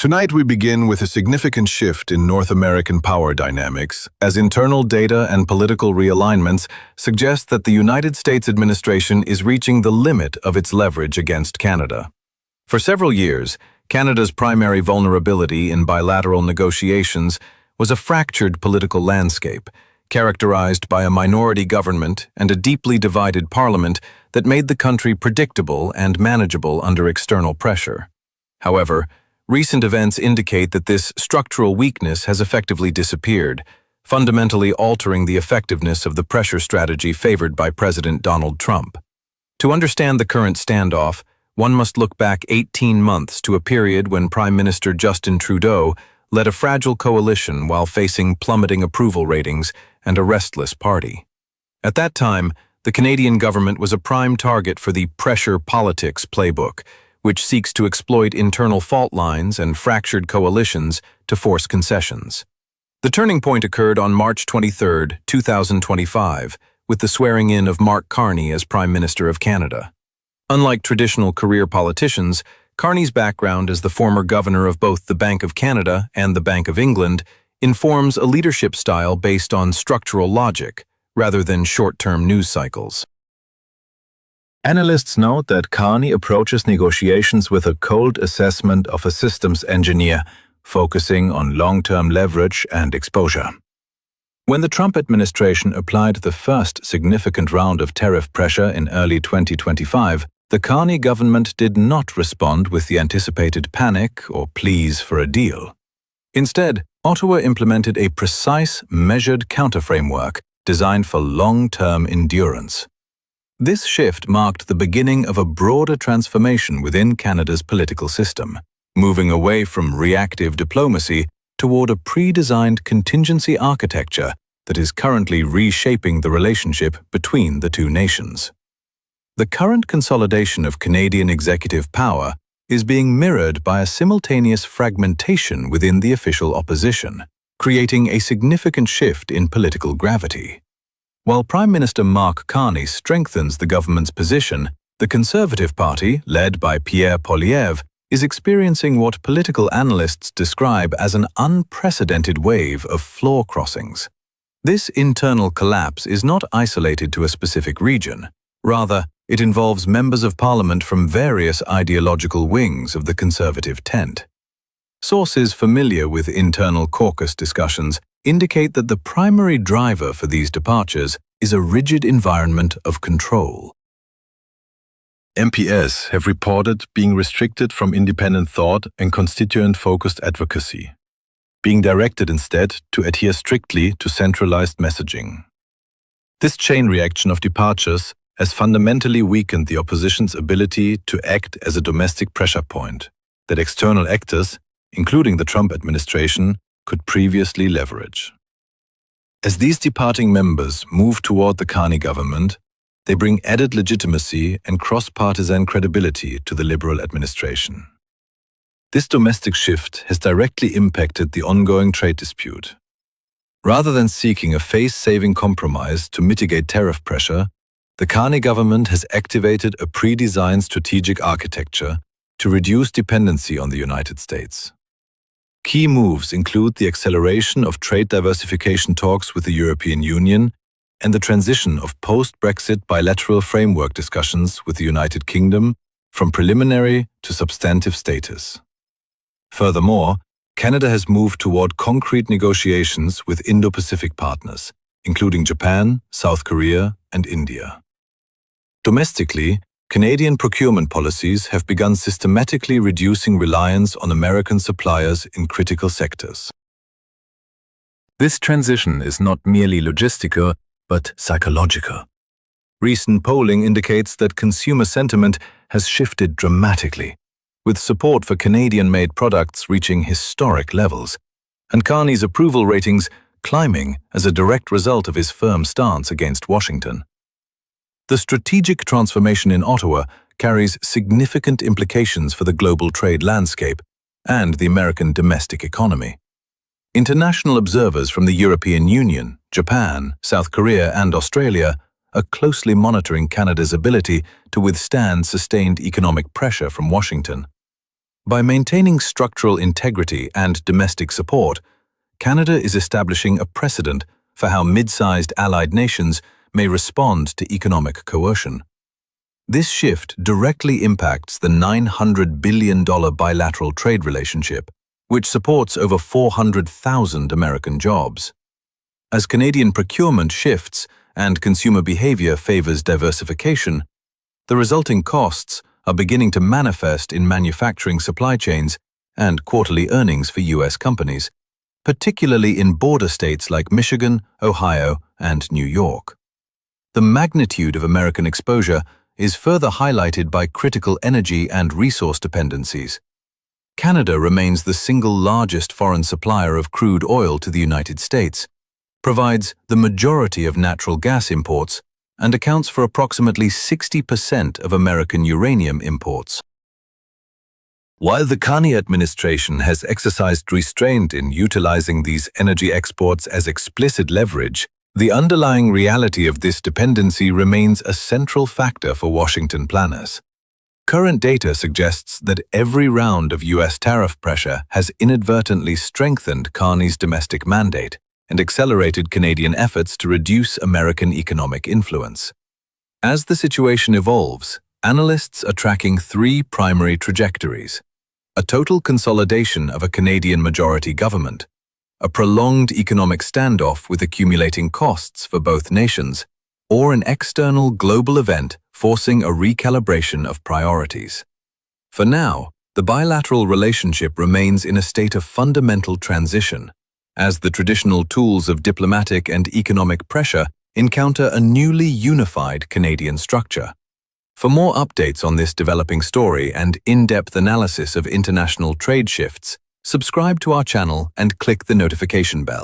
Tonight we begin with a significant shift in North American power dynamics, as internal data and political realignments suggest that the United States administration is reaching the limit of its leverage against Canada. For several years, Canada's primary vulnerability in bilateral negotiations was a fractured political landscape, characterized by a minority government and a deeply divided parliament that made the country predictable and manageable under external pressure. However, recent events indicate that this structural weakness has effectively disappeared, fundamentally altering the effectiveness of the pressure strategy favored by President Donald Trump. To understand the current standoff, one must look back 18 months to a period when Prime Minister Justin Trudeau led a fragile coalition while facing plummeting approval ratings and a restless party. At that time, the Canadian government was a prime target for the pressure politics playbook, which seeks to exploit internal fault lines and fractured coalitions to force concessions. The turning point occurred on March 23, 2025, with the swearing-in of Mark Carney as Prime Minister of Canada. Unlike traditional career politicians, Carney's background as the former governor of both the Bank of Canada and the Bank of England informs a leadership style based on structural logic, rather than short-term news cycles. Analysts note that Carney approaches negotiations with a cold assessment of a systems engineer, focusing on long-term leverage and exposure. When the Trump administration applied the first significant round of tariff pressure in early 2025, the Carney government did not respond with the anticipated panic or pleas for a deal. Instead, Ottawa implemented a precise, measured counterframework designed for long-term endurance. This shift marked the beginning of a broader transformation within Canada's political system, moving away from reactive diplomacy toward a pre-designed contingency architecture that is currently reshaping the relationship between the two nations. The current consolidation of Canadian executive power is being mirrored by a simultaneous fragmentation within the official opposition, creating a significant shift in political gravity. While Prime Minister Mark Carney strengthens the government's position, the Conservative Party, led by Pierre Poilievre, is experiencing what political analysts describe as an unprecedented wave of floor crossings. This internal collapse is not isolated to a specific region. Rather, it involves members of parliament from various ideological wings of the Conservative tent. Sources familiar with internal caucus discussions indicate that the primary driver for these departures is a rigid environment of control. MPs have reported being restricted from independent thought and constituent-focused advocacy, being directed instead to adhere strictly to centralized messaging. This chain reaction of departures has fundamentally weakened the opposition's ability to act as a domestic pressure point that external actors, including the Trump administration, could previously leverage. As these departing members move toward the Carney government, they bring added legitimacy and cross-partisan credibility to the Liberal administration. This domestic shift has directly impacted the ongoing trade dispute. Rather than seeking a face-saving compromise to mitigate tariff pressure, the Carney government has activated a pre-designed strategic architecture to reduce dependency on the United States. Key moves include the acceleration of trade diversification talks with the European Union and the transition of post-Brexit bilateral framework discussions with the United Kingdom from preliminary to substantive status. Furthermore, Canada has moved toward concrete negotiations with Indo-Pacific partners, including Japan, South Korea, and India. Domestically, Canadian procurement policies have begun systematically reducing reliance on American suppliers in critical sectors. This transition is not merely logistical, but psychological. Recent polling indicates that consumer sentiment has shifted dramatically, with support for Canadian-made products reaching historic levels, and Carney's approval ratings climbing as a direct result of his firm stance against Washington. The strategic transformation in Ottawa carries significant implications for the global trade landscape and the American domestic economy. International observers from the European Union, Japan, South Korea, and Australia are closely monitoring Canada's ability to withstand sustained economic pressure from Washington. By maintaining structural integrity and domestic support, Canada is establishing a precedent for how mid-sized allied nations may respond to economic coercion. This shift directly impacts the $900 billion bilateral trade relationship, which supports over 400,000 American jobs. As Canadian procurement shifts and consumer behavior favors diversification, the resulting costs are beginning to manifest in manufacturing supply chains and quarterly earnings for U.S. companies, particularly in border states like Michigan, Ohio, and New York. The magnitude of American exposure is further highlighted by critical energy and resource dependencies. Canada remains the single largest foreign supplier of crude oil to the United States, provides the majority of natural gas imports, and accounts for approximately 60% of American uranium imports. While the Carney administration has exercised restraint in utilizing these energy exports as explicit leverage, the underlying reality of this dependency remains a central factor for Washington planners. Current data suggests that every round of U.S. tariff pressure has inadvertently strengthened Carney's domestic mandate and accelerated Canadian efforts to reduce American economic influence. As the situation evolves, analysts are tracking three primary trajectories: a total consolidation of a Canadian majority government, a prolonged economic standoff with accumulating costs for both nations, or an external global event forcing a recalibration of priorities. For now, the bilateral relationship remains in a state of fundamental transition, as the traditional tools of diplomatic and economic pressure encounter a newly unified Canadian structure. For more updates on this developing story and in-depth analysis of international trade shifts, subscribe to our channel and click the notification bell.